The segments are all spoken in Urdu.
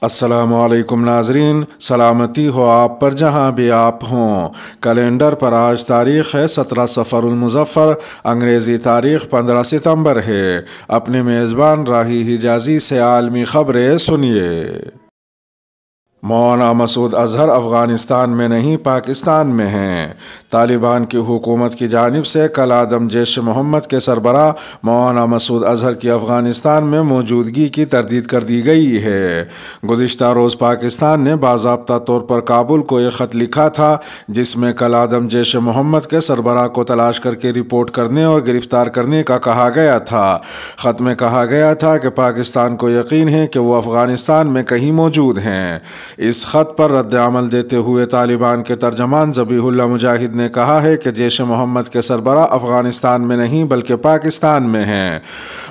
السلام علیکم ناظرین، سلامتی ہو آپ پر جہاں بھی آپ ہوں۔ کیلنڈر پر آج تاریخ ہے 17 صفر المظفر، انگریزی تاریخ 15 ستمبر ہے۔ اپنے میزبان راہی حجازی سے عالمی خبریں سنیے۔ مولانا مسعود اظہر افغانستان میں نہیں پاکستان میں ہیں۔ طالبان کی حکومت کی جانب سے کل عدم جیش محمد کے سربراہ مولانا مسعود اظہر کی افغانستان میں موجودگی کی تردید کر دی گئی ہے۔ گزشتہ روز پاکستان نے باضابطہ طور پر کابل کو ایک خط لکھا تھا جس میں کل عدم جیش محمد کے سربراہ کو تلاش کر کے رپورٹ کرنے اور گرفتار کرنے کا کہا گیا تھا۔ خط میں کہا گیا تھا کہ پاکستان کو یقین ہے کہ وہ افغانستان میں کہیں موجود ہیں۔ اس خط پر رد عمل دیتے ہوئے طالبان کے ترجمان ذبیح اللہ مجاہد نے کہا ہے کہ جیش محمد کے سربراہ افغانستان میں نہیں بلکہ پاکستان میں ہیں۔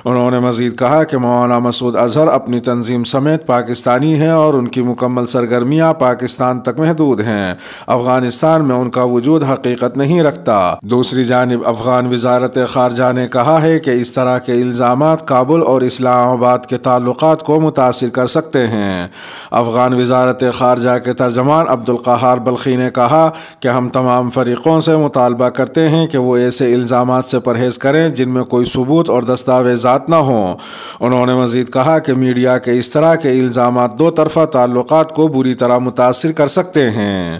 انہوں نے مزید کہا کہ مولانا مسعود اظہر اپنی تنظیم سمیت پاکستانی ہیں اور ان کی مکمل سرگرمیاں پاکستان تک محدود ہیں۔ افغانستان میں ان کا وجود حقیقت نہیں رکھتا۔ دوسری جانب افغان وزارت خارجہ نے کہا ہے کہ اس طرح کے الزامات کابل اور اسلام آباد کے تعلقات کو متاثر کر سکتے ہیں۔ افغان وزارت خارجہ کے ترجمان عبدالقہار بلخی نے کہا کہ ہم تمام فریقوں سے مطالبہ کرتے ہیں کہ وہ ایسے الزامات سے پرہیز کریں جن میں کوئی ثبوت اور دستاویزات نہ ہوں۔ انہوں نے مزید کہا کہ میڈیا کے اس طرح کے الزامات دو طرفہ تعلقات کو بری طرح متاثر کر سکتے ہیں۔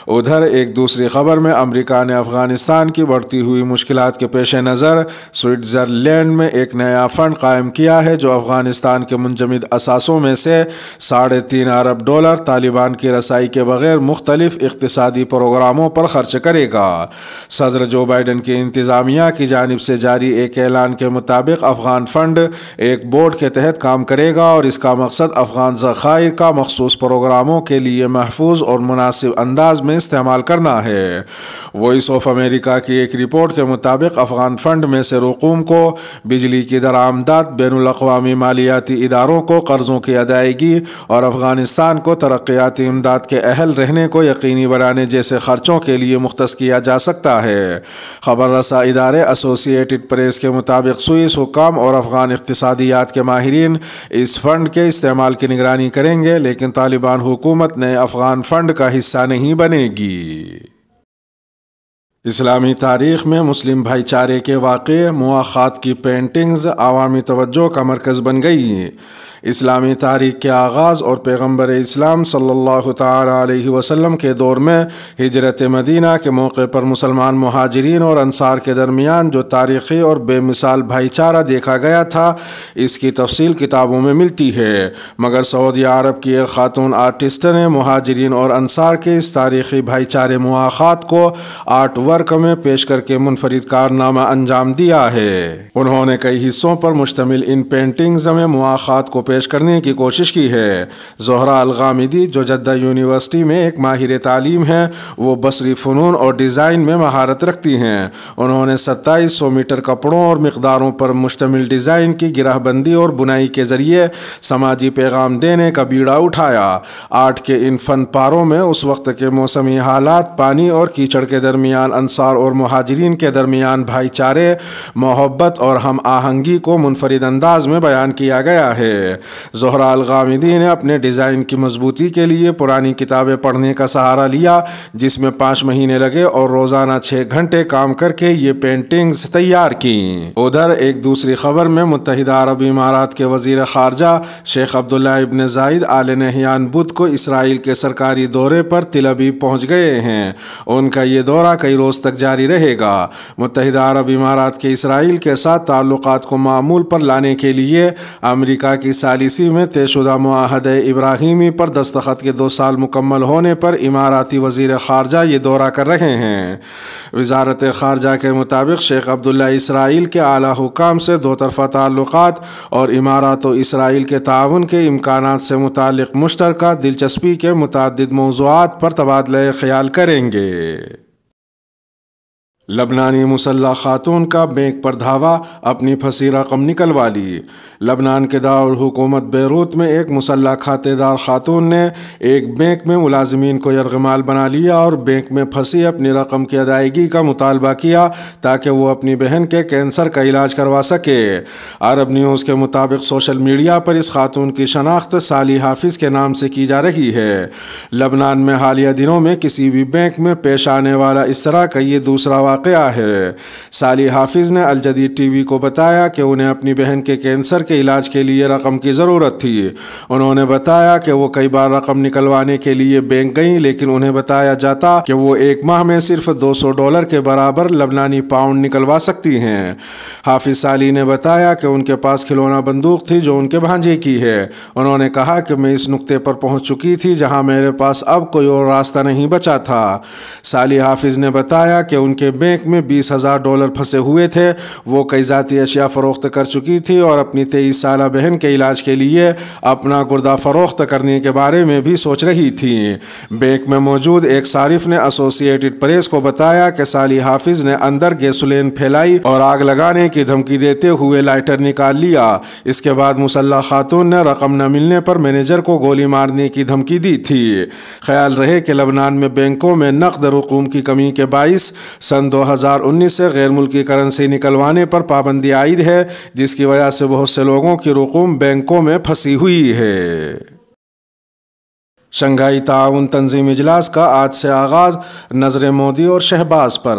ادھر ایک دوسری خبر میں امریکہ نے افغانستان کی بڑھتی ہوئی مشکلات کے پیش نظر سوئٹزرلینڈ میں ایک نیا فنڈ قائم کیا ہے جو افغانستان کے منجمد اثاثوں میں سے $3.5 ارب طالبان کی رسائی کے بغیر مختلف اقتصادی پروگراموں پر خرچ کرے گا۔ صدر جو بائیڈن کی انتظامیہ کی جانب سے جاری ایک اعلان کے مطابق افغان فنڈ ایک بورڈ کے تحت کام کرے گا اور اس کا مقصد افغان ذخائر کا مخصوص پروگراموں کے لیے محفوظ اور مناسب انداز میں استعمال کرنا ہے۔ وائس آف امریکہ کی ایک رپورٹ کے مطابق افغان فنڈ میں سے رقوم کو بجلی کی درآمدات، بین الاقوامی مالیاتی اداروں کو قرضوں کی ادائیگی اور افغانستان کو ترقیاتی امداد کے اہل رہنے کو یقینی بنانے جیسے خرچوں کے لیے مختص کیا جا سکتا ہے۔ خبر رساں ادارے ایسوسی ایٹڈ پریس کے مطابق سوئس حکام اور افغان اقتصادیات کے ماہرین اس فنڈ کے استعمال کی نگرانی کریں گے، لیکن طالبان حکومت نئے افغان فنڈ کا حصہ نہیں بنے گی۔ اسلامی تاریخ میں مسلم بھائی چارے کے واقعے، مواخات کی پینٹنگز عوامی توجہ کا مرکز بن گئی۔ اسلامی تاریخ کے آغاز اور پیغمبر اسلام صلی اللہ تعالی علیہ وسلم کے دور میں ہجرت مدینہ کے موقع پر مسلمان مہاجرین اور انصار کے درمیان جو تاریخی اور بے مثال بھائی چارہ دیکھا گیا تھا، اس کی تفصیل کتابوں میں ملتی ہے، مگر سعودی عرب کی ایک خاتون آرٹسٹ نے مہاجرین اور انصار کے اس تاریخی بھائی چارے مواخات کو آرٹ ورک میں پیش کر کے منفرد کارنامہ انجام دیا ہے۔ انہوں نے کئی حصوں پر مشتمل ان پینٹنگز میں مواخات کو پیش کرنے کی کوشش کی ہے۔ زہرا الغامدی جو جدہ یونیورسٹی میں ایک ماہر تعلیم ہیں، وہ بصری فنون اور ڈیزائن میں مہارت رکھتی ہیں۔ انہوں نے 2700 میٹر کپڑوں اور مقداروں پر مشتمل ڈیزائن کی گرہ بندی اور بنائی کے ذریعے سماجی پیغام دینے کا بیڑا اٹھایا۔ آرٹ کے ان فن پاروں میں اس وقت کے موسمی حالات، پانی اور کیچڑ کے درمیان انصار اور مہاجرین کے درمیان بھائی چارے، محبت اور ہم آہنگی کو منفرد انداز میں بیان کیا گیا ہے۔ زہرا الغامدی نے اپنے ڈیزائن کی مضبوطی کے لیے پرانی کتابیں پڑھنے کا سہارا لیا، جس میں 5 مہینے لگے اور روزانہ 6 گھنٹے کام کر کے یہ پینٹنگز تیار کیں۔ ادھر ایک دوسری خبر میں متحدہ عرب امارات کے وزیر خارجہ شیخ عبداللہ ابن زائد آل نہیان بدھ کو اسرائیل کے سرکاری دورے پر تل ابیب پہنچ گئے ہیں۔ ان کا یہ دورہ کئی روز تک جاری رہے گا۔ متحدہ عرب امارات کے اسرائیل کے ساتھ تعلقات کو معمول پر لانے کے لیے امریکہ کی ثالثی میں طے شدہ معاہدہ ابراہیمی پر دستخط کے 2 سال مکمل ہونے پر اماراتی وزیر خارجہ یہ دورہ کر رہے ہیں۔ وزارت خارجہ کے مطابق شیخ عبداللہ اسرائیل کے اعلیٰ حکام سے 2 طرفہ تعلقات اور امارات و اسرائیل کے تعاون کے امکانات سے متعلق مشترکہ دلچسپی کے متعدد موضوعات پر تبادلہ خیال کریں گے۔ لبنانی مسلح خاتون کا بینک پر دھاوا، اپنی پھنسی رقم نکلوا لی۔ لبنان کے دارالحکومت بیروت میں ایک مسلح کھاتے دار خاتون نے ایک بینک میں ملازمین کو یرغمال بنا لیا اور بینک میں پھنسی اپنی رقم کی ادائیگی کا مطالبہ کیا تاکہ وہ اپنی بہن کے کینسر کا علاج کروا سکے۔ عرب نیوز کے مطابق سوشل میڈیا پر اس خاتون کی شناخت سالی حافظ کے نام سے کی جا رہی ہے۔ لبنان میں حالیہ دنوں میں کسی بھی بینک میں پیش آنے والا اس طرح کا یہ دوسرا واقعہ ہے۔ سالی حافظ نے الجدید ٹی وی کو بتایا کہ انہیں اپنی بہن کے کینسر کے علاج کے لیے رقم کی ضرورت تھی۔ انہوں نے بتایا کہ وہ کئی بار رقم نکلوانے کے لیے بینک گئیں، لیکن انہیں بتایا جاتا کہ وہ ایک ماہ میں صرف $200 کے برابر لبنانی پاؤنڈ نکلوا سکتی ہیں۔ حافظ سالی نے بتایا کہ ان کے پاس کھلونا بندوق تھی جو ان کے بھانجے کی ہے۔ انہوں نے کہا کہ میں اس نقطے پر پہنچ چکی تھی جہاں میرے پاس اب کوئی اور راستہ نہیں بچا تھا۔ سالی حافظ نے بتایا کہ ان کے بینک میں $20,000 پھنسے ہوئے تھے۔ وہ کئی ذاتی اشیاء فروخت کر چکی تھی اور اپنی 23 سالہ بہن کے علاج کے لیے اپنا گردہ فروخت کرنے کے بارے میں بھی سوچ رہی تھی۔ بینک میں موجود ایک صارف نے ایسوسی ایٹڈ پریس کو بتایا کہ سالی حافظ نے اندر گیسولین پھیلائی اور آگ لگانے کی دھمکی دیتے ہوئے لائٹر نکال لیا۔ اس کے بعد مسلح خاتون نے رقم نہ ملنے پر مینیجر کو گولی مارنے کی دھمکی دی تھی۔ خیال رہے کہ لبنان میں بینکوں میں نقد رقوم کی کمی کے باعث سن 2019 سے غیر ملکی کرنسی نکلوانے پر پابندی عائد ہے، جس کی وجہ سے بہت سے لوگوں کی رقوم بینکوں میں پھنسی ہوئی ہے۔ شنگھائی تعاون تنظیم اجلاس کا آج سے آغاز، نظر مودی اور شہباز پر۔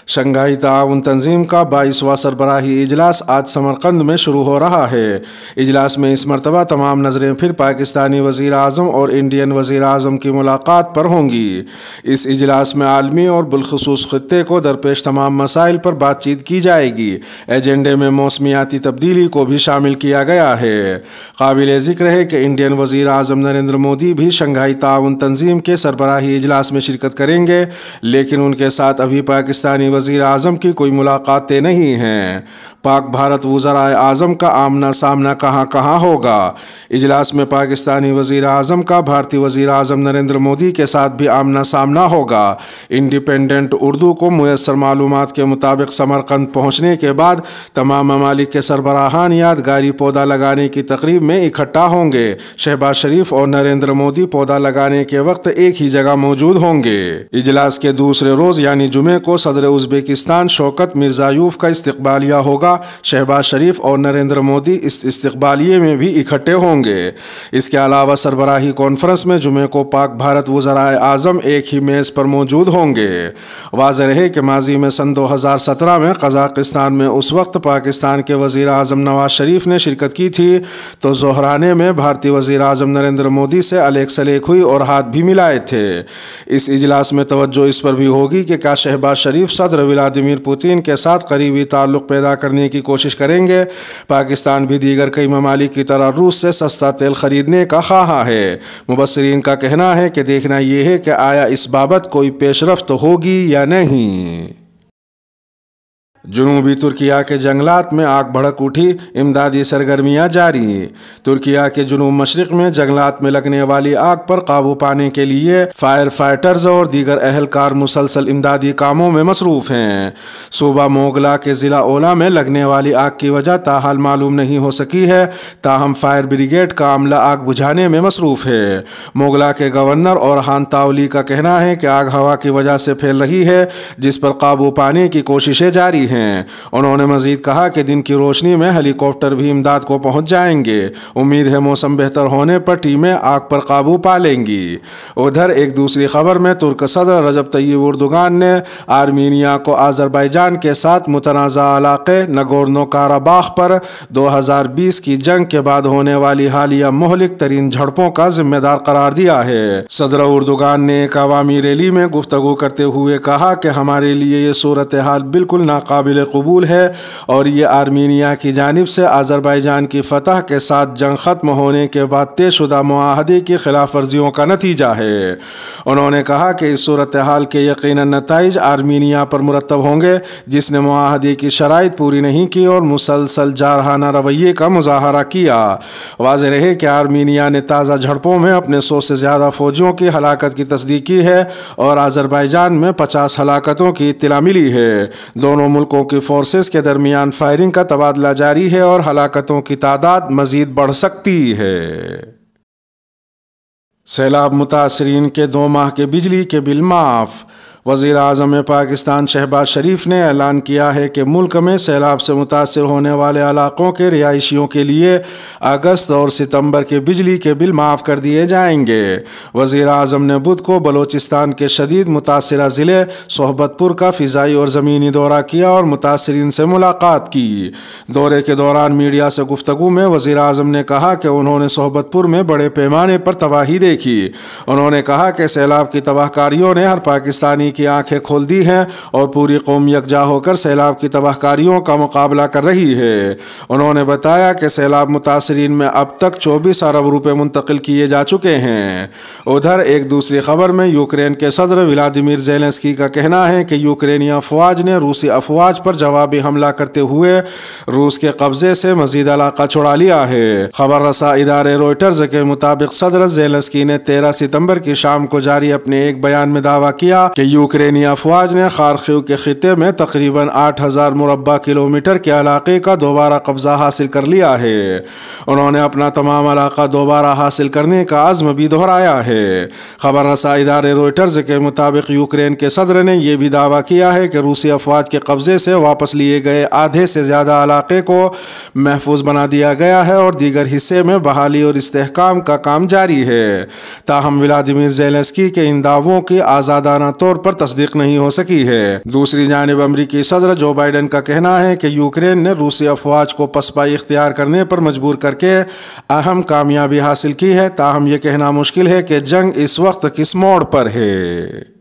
شنگھائی تعاون تنظیم کا 22واں سربراہی اجلاس آج سمرقند میں شروع ہو رہا ہے۔ اجلاس میں اس مرتبہ تمام نظریں پھر پاکستانی وزیر اعظم اور انڈین وزیر اعظم کی ملاقات پر ہوں گی۔ اس اجلاس میں عالمی اور بالخصوص خطے کو درپیش تمام مسائل پر بات چیت کی جائے گی۔ ایجنڈے میں موسمیاتی تبدیلی کو بھی شامل کیا گیا ہے۔ قابل ذکر ہے کہ انڈین وزیر اعظم نریندر مودی بھی شنگھائی تعاون تنظیم کے سربراہی اجلاس میں شرکت کریں گے، لیکن ان کے ساتھ ابھی پاکستانی وزیر اعظم کی کوئی ملاقاتیں نہیں ہیں۔ پاک بھارت وزرائے اعظم کا آمنا سامنا کہاں ہوگا؟ اجلاس میں پاکستانی وزیر اعظم کا بھارتی وزیر اعظم نریندر مودی کے ساتھ بھی آمنا سامنا ہوگا۔ انڈیپینڈنٹ اردو کو میسر معلومات کے مطابق سمرقند پہنچنے کے بعد تمام ممالک کے سربراہان یادگاری پودا لگانے کی تقریب میں اکٹھا ہوں گے۔ شہباز شریف اور نریندر مودی پودا لگانے کے وقت ایک ہی جگہ موجود ہوں گے۔ اجلاس کے دوسرے روز یعنی جمعے کو صدر ازبکستان شوکت مرزایوف کا استقبالیہ ہوگا۔ شہباز شریف اور نریندر مودی اس استقبالیے میں بھی اکٹھے ہوں گے۔ اس کے علاوہ سربراہی کانفرنس میں جمعے کو پاک بھارت وزرائے اعظم ایک ہی میز پر موجود ہوں گے۔ واضح ہے کہ ماضی میں سن 2017 میں قزاقستان میں اس وقت پاکستان کے وزیر اعظم نواز شریف نے شرکت کی تھی تو زہرانے میں بھارتی وزیر اعظم نریندر مودی سے الیک سلیک ہوئی اور ہاتھ بھی ملائے تھے۔ اس اجلاس میں توجہ اس پر بھی ہوگی کہ کیا شہباز شریف صدر ولادیمیر پوتین کے ساتھ قریبی تعلق پیدا کرنے کی کوشش کریں گے۔ پاکستان بھی دیگر کئی ممالک کی طرح روس سے سستا تیل خریدنے کا خواہاں ہے۔ مبصرین کا کہنا ہے کہ دیکھنا یہ ہے کہ آیا اس بابت کوئی پیش رفت ہوگی یا نہیں۔ جنوبی ترکیہ کے جنگلات میں آگ بھڑک اٹھی، امدادی سرگرمیاں جاری۔ ترکیہ کے جنوب مشرق میں جنگلات میں لگنے والی آگ پر قابو پانے کے لیے فائر فائٹرز اور دیگر اہلکار مسلسل امدادی کاموں میں مصروف ہیں۔ صوبہ موغلا کے ضلع اولا میں لگنے والی آگ کی وجہ تاحال معلوم نہیں ہو سکی ہے، تاہم فائر بریگیڈ کا عملہ آگ بجھانے میں مصروف ہے۔ موغلا کے گورنر اورہان تاولی کا کہنا ہے کہ آگ ہوا کی وجہ سے پھیل رہی ہے، جس پر قابو پانے کی کوششیں جاری ہیں۔ انہوں نے مزید کہا کہ دن کی روشنی میں ہیلی کاپٹر بھی امداد کو پہنچ جائیں گے۔ امید ہے موسم بہتر ہونے پر ٹیمیں آگ پر قابو پا لیں گی۔ ادھر ایک دوسری خبر میں ترک صدر رجب طیب اردوغان نے آرمینیا کو آذربائیجان کے ساتھ متنازع علاقے نگورنو کاراباخ پر 2020 کی جنگ کے بعد ہونے والی حالیہ مہلک ترین جھڑپوں کا ذمہ دار قرار دیا ہے۔ صدر اردوغان نے ایک عوامی ریلی میں گفتگو کرتے ہوئے کہا کہ ہمارے لیے یہ صورتحال بالکل ناقابل ناقابل قبول ہے اور یہ آرمینیا کی جانب سے آذربائیجان کی فتح کے ساتھ جنگ ختم ہونے کے بعد طے شدہ معاہدے کی خلاف ورزیوں کا نتیجہ ہے۔ انہوں نے کہا کہ اس صورتحال کے یقیناً نتائج آرمینیا پر مرتب ہوں گے جس نے معاہدے کی شرائط پوری نہیں کی اور مسلسل جارحانہ رویے کا مظاہرہ کیا۔ واضح رہے کہ آرمینیا نے تازہ جھڑپوں میں اپنے 100 سے زیادہ فوجیوں کی ہلاکت کی تصدیق کی ہے اور آذربائیجان میں 50 ہلاکتوں کی اطلاع ملی ہے۔ دونوں ملکوں کی فورسز کے درمیان فائرنگ کا تبادلہ جاری ہے اور ہلاکتوں کی تعداد مزید بڑھ سکتی ہے۔ سیلاب متاثرین کے 2 ماہ کے بجلی کے بل معاف۔ وزیر اعظم پاکستان شہباز شریف نے اعلان کیا ہے کہ ملک میں سیلاب سے متاثر ہونے والے علاقوں کے رہائشیوں کے لیے اگست اور ستمبر کے بجلی کے بل معاف کر دیے جائیں گے۔ وزیر اعظم نے بدھ کو بلوچستان کے شدید متاثرہ ضلع صحبت پور کا فضائی اور زمینی دورہ کیا اور متاثرین سے ملاقات کی۔ دورے کے دوران میڈیا سے گفتگو میں وزیر اعظم نے کہا کہ انہوں نے صحبت پور میں بڑے پیمانے پر تباہی دیکھی۔ انہوں نے کہا کہ سیلاب کی تباہ کاریوں نے ہر پاکستانی کی آنکھیں کھول دی ہیں اور پوری قوم یکجا ہو کر سیلاب کی تباہ کاریوں کا مقابلہ کر رہی ہے۔ انہوں نے بتایا کہ سیلاب متاثرین میں اب تک 24 ارب روپے منتقل کیے جا چکے ہیں۔ ادھر ایک دوسری خبر میں یوکرین کے صدر ولادیمیر زیلنسکی کا کہنا ہے کہ یوکرینی افواج نے روسی افواج پر جوابی حملہ کرتے ہوئے روس کے قبضے سے مزید علاقہ چھڑا لیا ہے۔ خبر رساں ادارے روئٹرز کے مطابق صدر زیلنسکی نے 13 ستمبر کی شام کو جاری اپنے ایک بیان میں دعویٰ کیا کہ یوکرینی افواج نے خارکیو کے خطے میں تقریباً 8000 مربع کلومیٹر کے علاقے کا دوبارہ قبضہ حاصل کر لیا ہے۔ انہوں نے اپنا تمام علاقہ دوبارہ حاصل کرنے کا عزم بھی دہرایا ہے۔ خبر رساں ادارے روئٹرز کے مطابق یوکرین کے صدر نے یہ بھی دعویٰ کیا ہے کہ روسی افواج کے قبضے سے واپس لیے گئے آدھے سے زیادہ علاقے کو محفوظ بنا دیا گیا ہے اور دیگر حصے میں بحالی اور استحکام کا کام جاری ہے۔ تاہم ولادیمیر زیلنسکی کے ان دعووں کی آزادانہ طور پر تصدیق نہیں ہو سکی ہے۔ دوسری جانب امریکی صدر جو بائیڈن کا کہنا ہے کہ یوکرین نے روسی افواج کو پسپائی اختیار کرنے پر مجبور کر کے اہم کامیابی حاصل کی ہے، تاہم یہ کہنا مشکل ہے کہ جنگ اس وقت کس موڑ پر ہے۔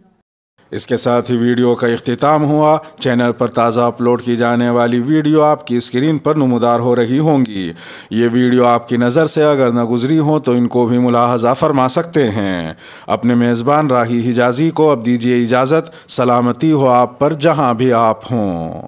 اس کے ساتھ ہی ویڈیو کا اختتام ہوا۔ چینل پر تازہ اپلوڈ کی جانے والی ویڈیو آپ کی اسکرین پر نمودار ہو رہی ہوں گی۔ یہ ویڈیو آپ کی نظر سے اگر نہ گزری ہو تو ان کو بھی ملاحظہ فرما سکتے ہیں۔ اپنے میزبان راہی حجازی کو اب دیجیے اجازت۔ سلامتی ہو آپ پر جہاں بھی آپ ہوں۔